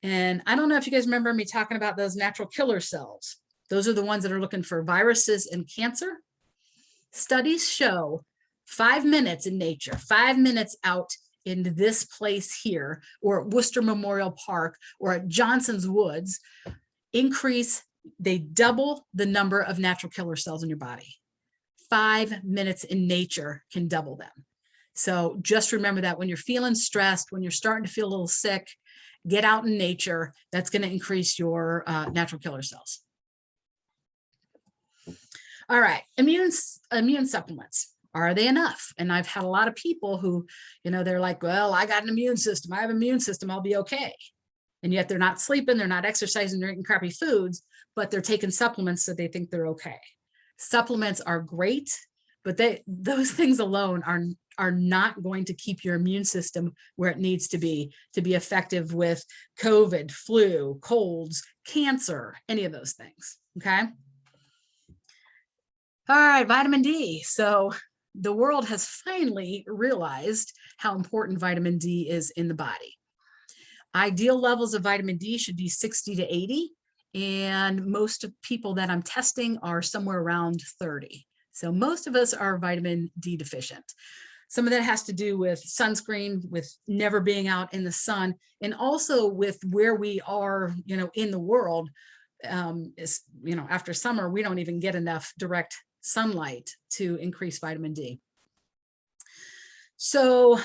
And I don't know if you guys remember me talking about those natural killer cells. Those are the ones that are looking for viruses and cancer. Studies show 5 minutes in nature, 5 minutes out in this place here, or at Worcester Memorial Park, or at Johnson's Woods, they double the number of natural killer cells in your body. 5 minutes in nature can double them. So just remember that when you're feeling stressed, when you're starting to feel a little sick, get out in nature. That's going to increase your natural killer cells. All right, immune supplements. Are they enough? And I've had a lot of people who, you know, they're like, well, I got an immune system. I have an immune system. I'll be okay. And yet they're not sleeping, they're not exercising, they're eating crappy foods, but they're taking supplements so they think they're okay. Supplements are great, but those things alone are not going to keep your immune system where it needs to be effective with COVID, flu, colds, cancer, any of those things. Okay. All right, vitamin D. So the world has finally realized how important vitamin D is in the body. Ideal levels of vitamin D should be 60 to 80. And most of people that I'm testing are somewhere around 30. So most of us are vitamin D deficient. Some of that has to do with sunscreen, with never being out in the sun, and also with where we are, in the world. After summer, we don't even get enough direct sunlight to increase vitamin D. So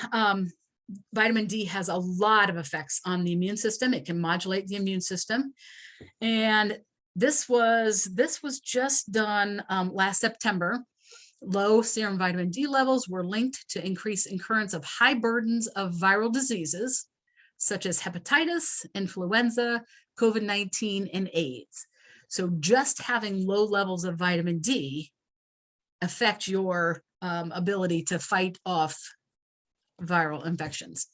vitamin D has a lot of effects on the immune system. It can modulate the immune system. And this was just done last September. Low serum vitamin D levels were linked to increased occurrence of high burdens of viral diseases, such as hepatitis, influenza, COVID-19, and AIDS. So just having low levels of vitamin D affect your ability to fight off viral infections.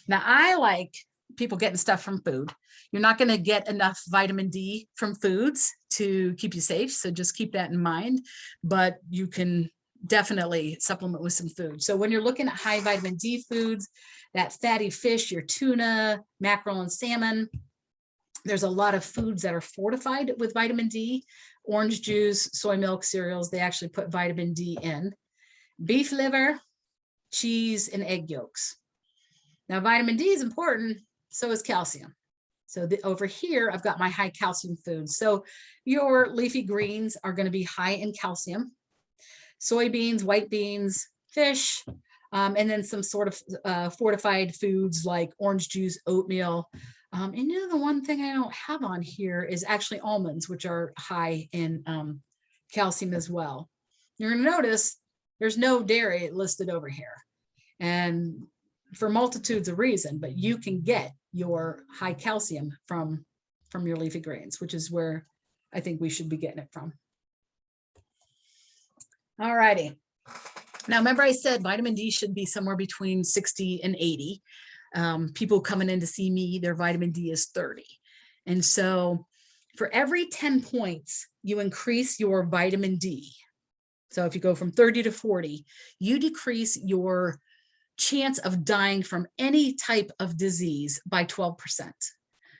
Now, I like people getting stuff from food. You're not going to get enough vitamin D from foods to keep you safe, so just keep that in mind, but you can definitely supplement with some food. So when you're looking at high vitamin D foods, that fatty fish, your tuna, mackerel, and salmon, there's a lot of foods that are fortified with vitamin D. Orange juice, soy milk, cereals, they actually put vitamin D in. Beef liver, cheese, and egg yolks. Now, vitamin D is important, so is calcium. So over here, I've got my high calcium foods. So your leafy greens are going to be high in calcium. Soybeans, white beans, fish, and then some sort of fortified foods like orange juice, oatmeal. And the one thing I don't have on here is actually almonds, which are high in calcium as well. You're going to notice there's no dairy listed over here. And for multitudes of reasons, but you can get your high calcium from your leafy greens, which is where I think we should be getting it from. All righty. Now, remember I said vitamin D should be somewhere between 60 and 80. People coming in to see me, their vitamin D is 30. And so for every 10 points, you increase your vitamin D. So if you go from 30 to 40, you decrease your chance of dying from any type of disease by 12%.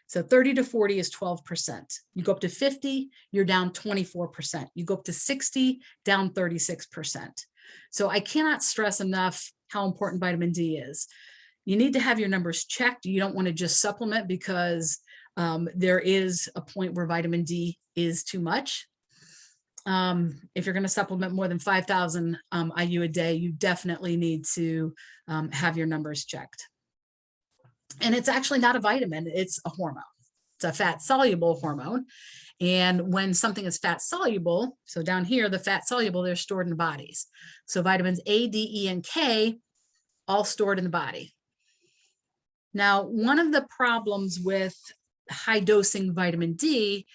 So 30 to 40 is 12%. You go up to 50, you're down 24%. You go up to 60, down 36%. So I cannot stress enough how important vitamin D is. You need to have your numbers checked. You don't want to just supplement because there is a point where vitamin D is too much. If you're going to supplement more than 5,000 IU a day, you definitely need to have your numbers checked. And it's actually not a vitamin, it's a hormone. It's a fat soluble hormone. And when something is fat soluble, so down here, the fat soluble, they're stored in the bodies. So vitamins A, D, E, and K, all stored in the body. Now, one of the problems with high dosing vitamin D,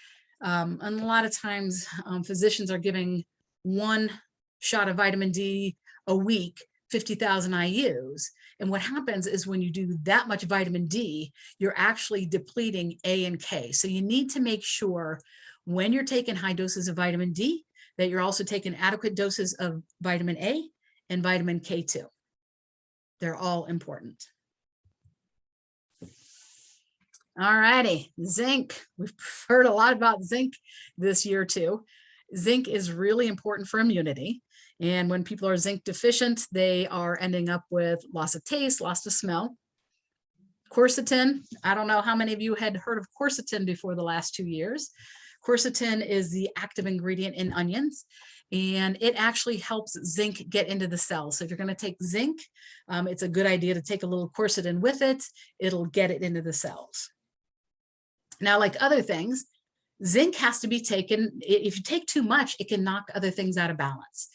and a lot of times physicians are giving one shot of vitamin D a week, 50,000 IUs. And what happens is when you do that much vitamin D, you're actually depleting A and K. So you need to make sure when you're taking high doses of vitamin D, that you're also taking adequate doses of vitamin A and vitamin K2. They're all important. All righty, zinc. We've heard a lot about zinc this year too. Zinc is really important for immunity. And when people are zinc deficient, they are ending up with loss of taste, loss of smell. Quercetin, I don't know how many of you had heard of quercetin before the last 2 years. Quercetin is the active ingredient in onions, and it actually helps zinc get into the cells. So if you're going to take zinc, it's a good idea to take a little quercetin with it. It'll get it into the cells. Now, like other things, zinc has to be taken. If you take too much, it can knock other things out of balance.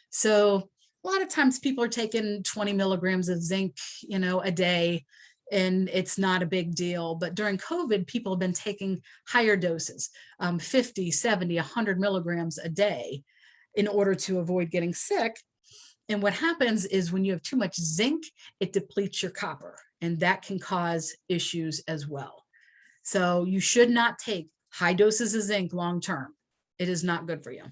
So a lot of times people are taking 20 milligrams of zinc, a day, and it's not a big deal. But during COVID, people have been taking higher doses, 50, 70, 100 milligrams a day in order to avoid getting sick. And what happens is when you have too much zinc, it depletes your copper, and that can cause issues as well. So you should not take high doses of zinc long-term. It is not good for you.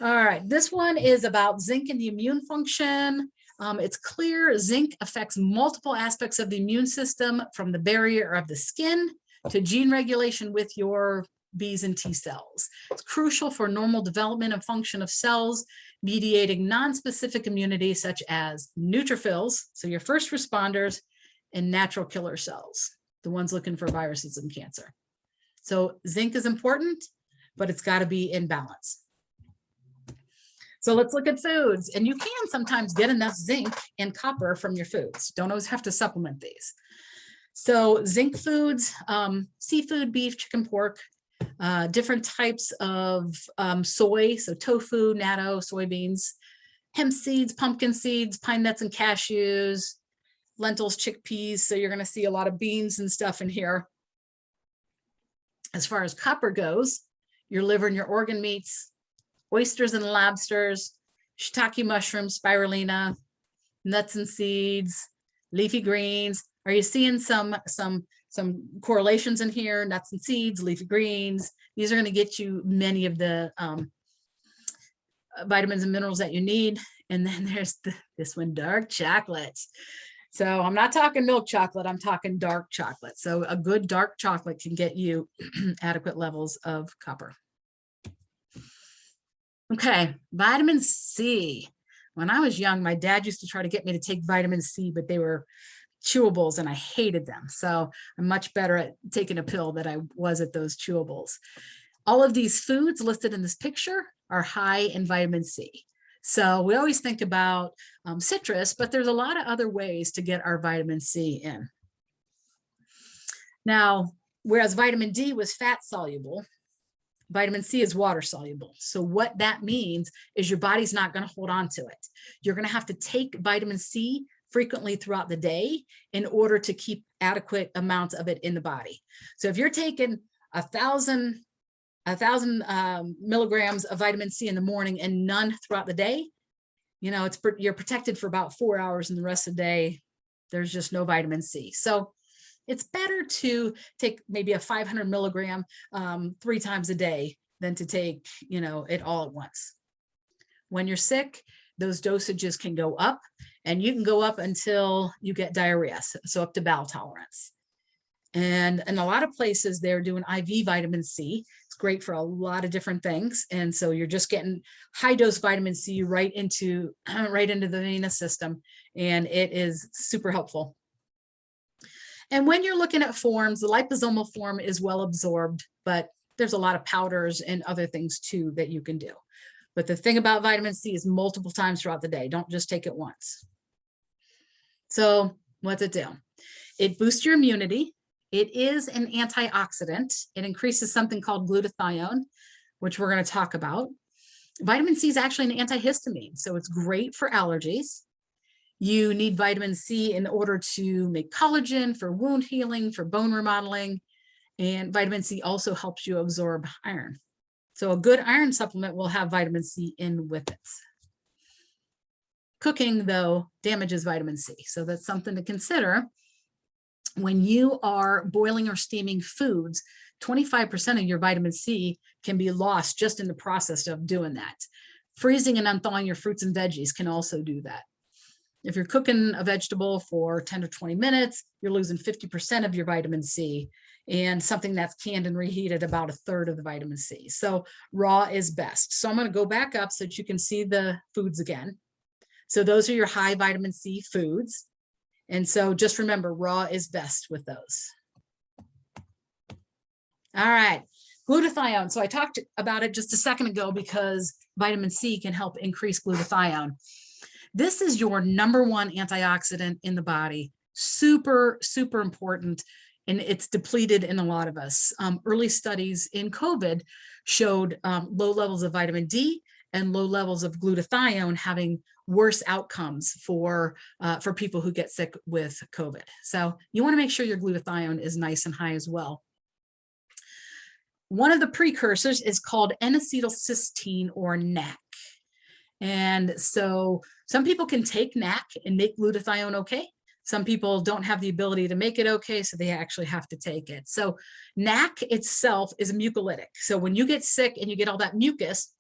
All right, this one is about zinc and the immune function. It's clear zinc affects multiple aspects of the immune system, from the barrier of the skin to gene regulation with your B's and T cells. It's crucial for normal development and function of cells, mediating non-specific immunity such as neutrophils, so your first responders, and natural killer cells, the ones looking for viruses and cancer. So zinc is important, but it's got to be in balance. So let's look at foods, and you can sometimes get enough zinc and copper from your foods. Don't always have to supplement these. So zinc foods, seafood, beef, chicken, pork, different types of soy, so tofu, natto, soybeans, hemp seeds, pumpkin seeds, pine nuts and cashews, lentils, chickpeas. So you're going to see a lot of beans and stuff in here. As far as copper goes, your liver and your organ meats, oysters and lobsters, shiitake mushrooms, spirulina, nuts and seeds, leafy greens. Are you seeing some correlations in here? Nuts and seeds, leafy greens. These are going to get you many of the vitamins and minerals that you need. And then there's this one, dark chocolate. So I'm not talking milk chocolate, I'm talking dark chocolate. So a good dark chocolate can get you adequate levels of copper. Okay, vitamin C. When I was young, my dad used to try to get me to take vitamin C, but they were chewables and I hated them. So I'm much better at taking a pill than I was at those chewables. All of these foods listed in this picture are high in vitamin C. So we always think about citrus, but there's a lot of other ways to get our vitamin C in. Now, whereas vitamin D was fat soluble, vitamin C is water soluble. So what that means is your body's not going to hold on to it. You're going to have to take vitamin C frequently throughout the day in order to keep adequate amounts of it in the body. So if you're taking 1,000 milligrams of vitamin C in the morning and none throughout the day, you know, you're protected for about 4 hours, and the rest of the day, there's just no vitamin C. So it's better to take maybe a 500 milligram 3 times a day than to take, you know, it all at once. When you're sick, those dosages can go up, and you can go up until you get diarrhea, so up to bowel tolerance. And in a lot of places, they're doing IV vitamin C. It's great for a lot of different things. And so you're just getting high dose vitamin C right into the venous system, and it is super helpful. And when you're looking at forms, the liposomal form is well absorbed, but there's a lot of powders and other things too that you can do. But the thing about vitamin C is multiple times throughout the day. Don't just take it once. So what's it do? It boosts your immunity. It is an antioxidant. It increases something called glutathione, which we're going to talk about. Vitamin C is actually an antihistamine, so it's great for allergies. You need vitamin C in order to make collagen, for wound healing, for bone remodeling, and vitamin C also helps you absorb iron. So a good iron supplement will have vitamin C in with it. Cooking, though, damages vitamin C, so that's something to consider. When you are boiling or steaming foods, 25% of your vitamin C can be lost just in the process of doing that. Freezing and unthawing your fruits and veggies can also do that. If you're cooking a vegetable for 10 to 20 minutes, you're losing 50% of your vitamin C, and something that's canned and reheated about 1/3 of the vitamin C. So raw is best. So I'm going to go back up so that you can see the foods again. So those are your high vitamin C foods. And so just remember, raw is best with those. All right, glutathione. So I talked about it just a second ago because vitamin C can help increase glutathione. This is your #1 antioxidant in the body. Super, super important. And it's depleted in a lot of us. Early studies in COVID showed low levels of vitamin D and low levels of glutathione having worse outcomes for people who get sick with COVID. So you want to make sure your glutathione is nice and high as well. One of the precursors is called N-acetylcysteine, or NAC. And so some people can take NAC and make glutathione okay. Some people don't have the ability to make it okay, so they actually have to take it. So NAC itself is a mucolytic. So when you get sick and you get all that mucus,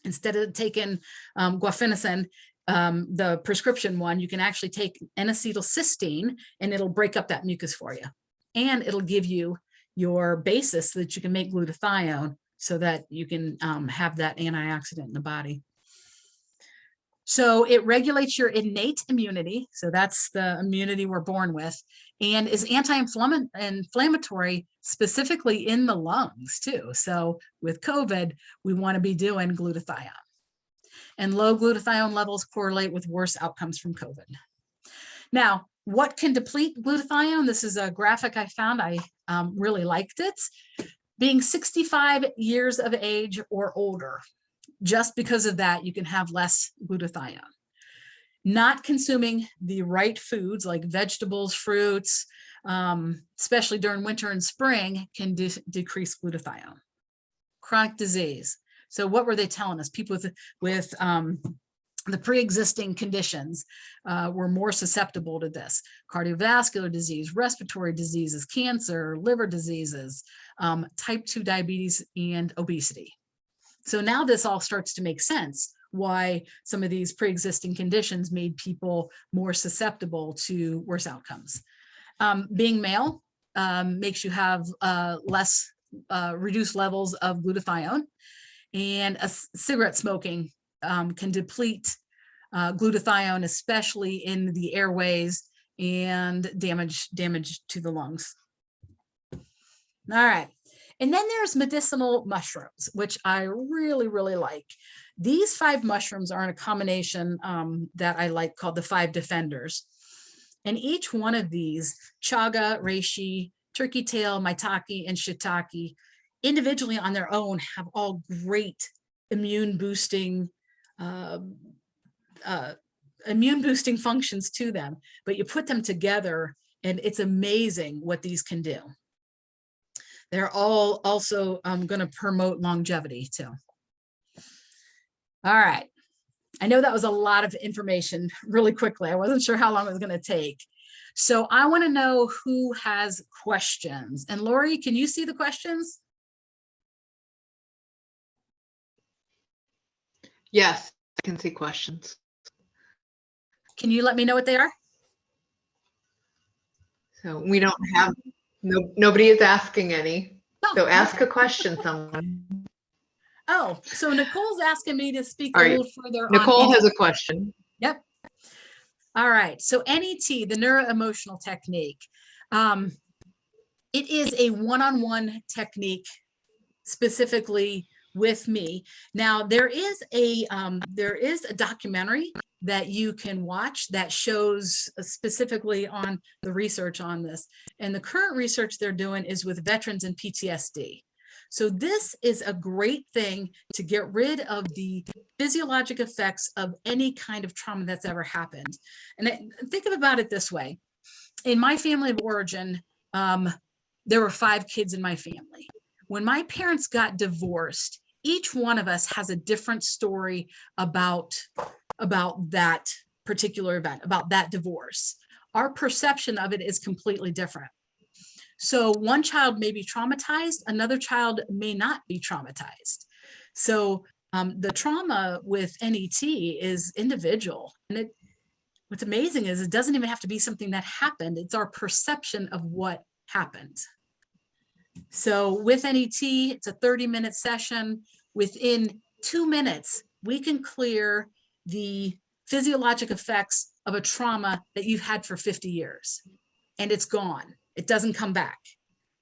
Instead of taking guaifenesin, the prescription one, you can actually take N-acetylcysteine and it'll break up that mucus for you. And it'll give you your basis so that you can make glutathione so that you can have that antioxidant in the body. So it regulates your innate immunity. So that's the immunity we're born with, and is anti-inflammatory, specifically in the lungs too. So with COVID, we want to be doing glutathione. And low glutathione levels correlate with worse outcomes from COVID. Now, what can deplete glutathione? This is a graphic I found. I really liked it. Being 65 years of age or older. Just because of that, you can have less glutathione. Not consuming the right foods like vegetables, fruits, especially during winter and spring, can decrease glutathione. Chronic disease. So what were they telling us? People with the pre-existing conditions were more susceptible to this. Cardiovascular disease, respiratory diseases, cancer, liver diseases, type 2 diabetes, and obesity. So now this all starts to make sense why some of these pre-existing conditions made people more susceptible to worse outcomes. Being male makes you have less reduced levels of glutathione, and cigarette smoking can deplete glutathione, especially in the airways, and damage to the lungs. All right. And then there's medicinal mushrooms, which I really, really like. These 5 mushrooms are in a combination that I like called the 5 defenders. And each one of these, chaga, reishi, turkey tail, maitake, and shiitake, individually on their own have all great immune boosting functions to them. But you put them together and it's amazing what these can do. They're all also going to promote longevity too. All right. I know that was a lot of information really quickly. I wasn't sure how long it was going to take. So I want to know who has questions. And Lori, can you see the questions? Yes, I can see questions. Can you let me know what they are? So we don't have, nobody is asking any. Oh, So ask okay. a question, someone. Oh, so Nicole's asking me to speak All a right. little further Nicole on has a question. Yep. All right. So NET, the neuro-emotional technique, it is a one-on-one technique specifically with me. Now there is a documentary that you can watch that shows specifically on the research on this. And the current research they're doing is with veterans and PTSD. So this is a great thing to get rid of the physiologic effects of any kind of trauma that's ever happened. And think about it this way. In my family of origin, there were 5 kids in my family. When my parents got divorced, each one of us has a different story about that particular event, about that divorce. Our perception of it is completely different. So one child may be traumatized, another child may not be traumatized. So the trauma with NET is individual. And what's amazing is it doesn't even have to be something that happened. It's our perception of what happened. So with NET, it's a 30-minute session. Within 2 minutes, we can clear the physiologic effects of a trauma that you've had for 50 years. And it's gone. It doesn't come back.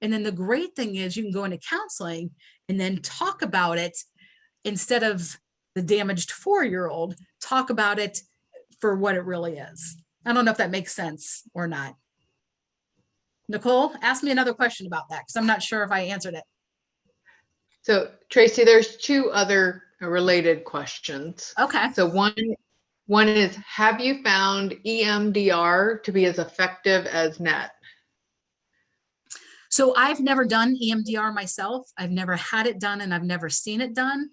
And then the great thing is you can go into counseling and then talk about it instead of the damaged 4-year-old, talk about it for what it really is. I don't know if that makes sense or not. Nicole, ask me another question about that because I'm not sure if I answered it. So Tracy, there's 2 other related questions. Okay. So one is, have you found EMDR to be as effective as NET? So I've never done EMDR myself. I've never had it done and I've never seen it done.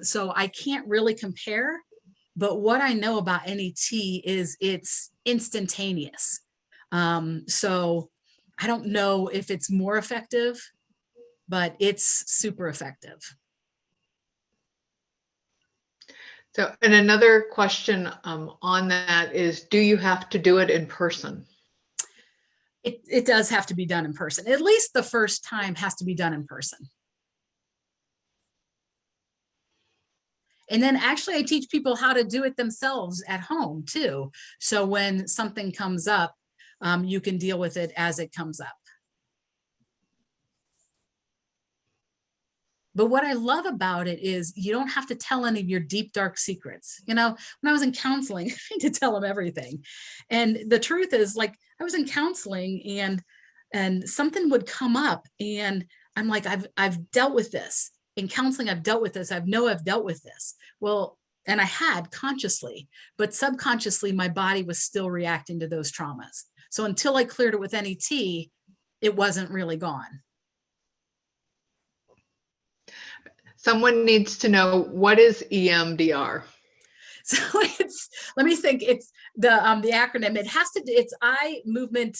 So I can't really compare, but what I know about NET is it's instantaneous. So I don't know if it's more effective, but it's super effective. So, and another question on that is, do you have to do it in person? It does have to be done in person. At least the first time has to be done in person. And then actually I teach people how to do it themselves at home too. So when something comes up, you can deal with it as it comes up. But what I love about it is you don't have to tell any of your deep, dark secrets. You know, when I was in counseling, I had to tell them everything. And the truth is, like, I was in counseling and something would come up and I'm like, I've dealt with this. In counseling, I've dealt with this. I've dealt with this. Well, and I had consciously, but subconsciously, my body was still reacting to those traumas. So until I cleared it with NET, it wasn't really gone. Someone needs to know, what is EMDR? So let me think, it's the acronym. It has to, it's eye movement,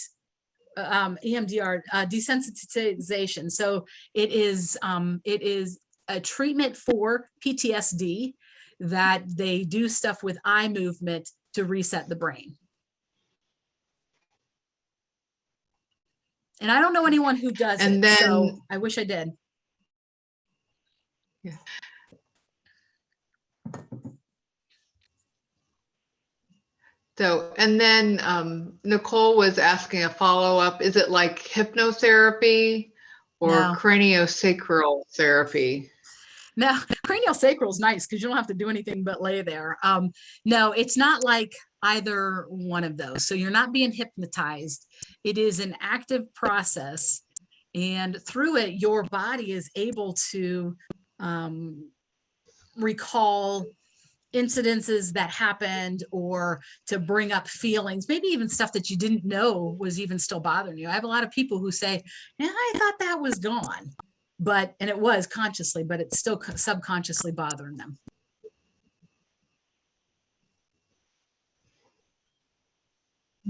EMDR, desensitization. So it is a treatment for PTSD that they do stuff with eye movement to reset the brain. And I don't know anyone who does And it, then, so I wish I did. Yeah. So, and then Nicole was asking a follow-up. Is it like hypnotherapy or No. craniosacral therapy? Now, cranial sacral is nice because you don't have to do anything but lay there. No, it's not like either one of those. So you're not being hypnotized. It is an active process. And through it, your body is able to recall incidences that happened or to bring up feelings, maybe even stuff that you didn't know was even still bothering you. I have a lot of people who say, yeah, I thought that was gone. But, and it was consciously, but it's still subconsciously bothering them.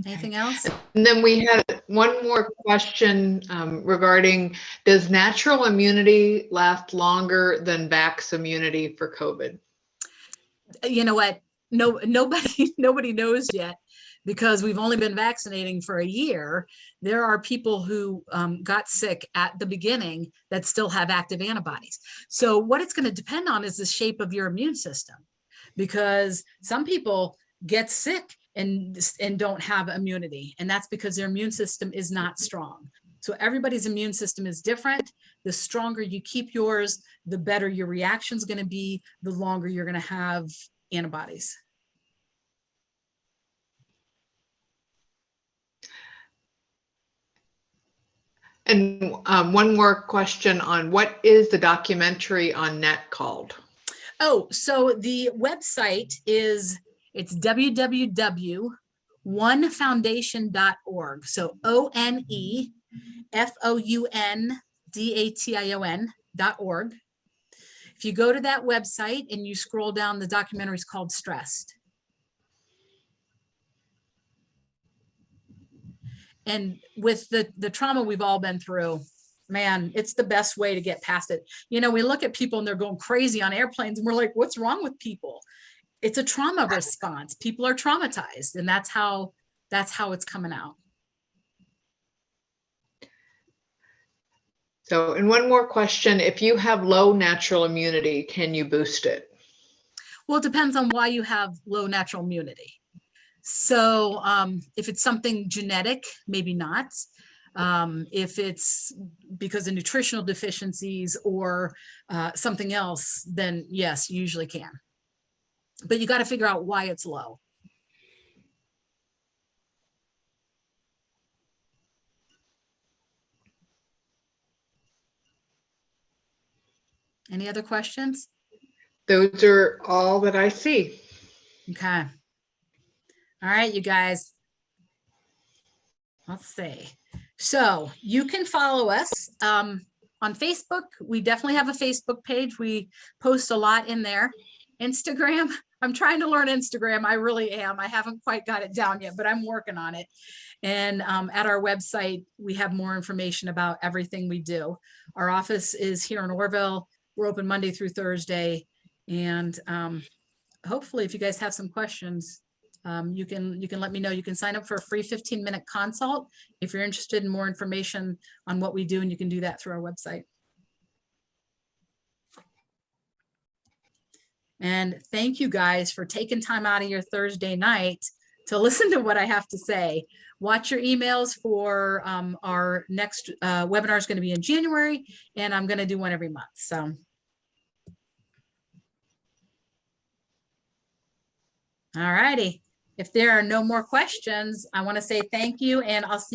Anything else? And then we had one more question regarding, does natural immunity last longer than vax immunity for COVID? You know what? No, nobody knows yet, because we've only been vaccinating for a year. There are people who got sick at the beginning that still have active antibodies. So what it's going to depend on is the shape of your immune system, because some people get sick and don't have immunity, and that's because their immune system is not strong. So everybody's immune system is different. The stronger you keep yours, the better your reaction is going to be, the longer you're going to have antibodies. And one more question on, what is the documentary on net called? Oh, so the website is, it's www.onefoundation.org. So ONEFOUNDATION.org. If you go to that website and you scroll down, the documentary is called Stressed. And with the trauma we've all been through, man, it's the best way to get past it. You know, we look at people and they're going crazy on airplanes and we're like, what's wrong with people? It's a trauma response. People are traumatized, and that's how it's coming out. So, and one more question, if you have low natural immunity, can you boost it? Well, it depends on why you have low natural immunity. So if it's something genetic, maybe not. If it's because of nutritional deficiencies or something else, then yes, you usually can. But you got to figure out why it's low. Any other questions? Those are all that I see. Okay. All right, you guys. Let's see. So you can follow us on Facebook. We definitely have a Facebook page. We post a lot in there. Instagram. I'm trying to learn Instagram. I really am. I haven't quite got it down yet, but I'm working on it. And at our website, we have more information about everything we do. Our office is here in Orville. We're open Monday through Thursday. And hopefully, if you guys have some questions, you can let me know. You can sign up for a free 15-minute consult if you're interested in more information on what we do, and you can do that through our website. And thank you guys for taking time out of your Thursday night to listen to what I have to say. Watch your emails for our next webinar is going to be in January, and I'm going to do one every month. So. All righty. If there are no more questions, I want to say thank you, and I'll see you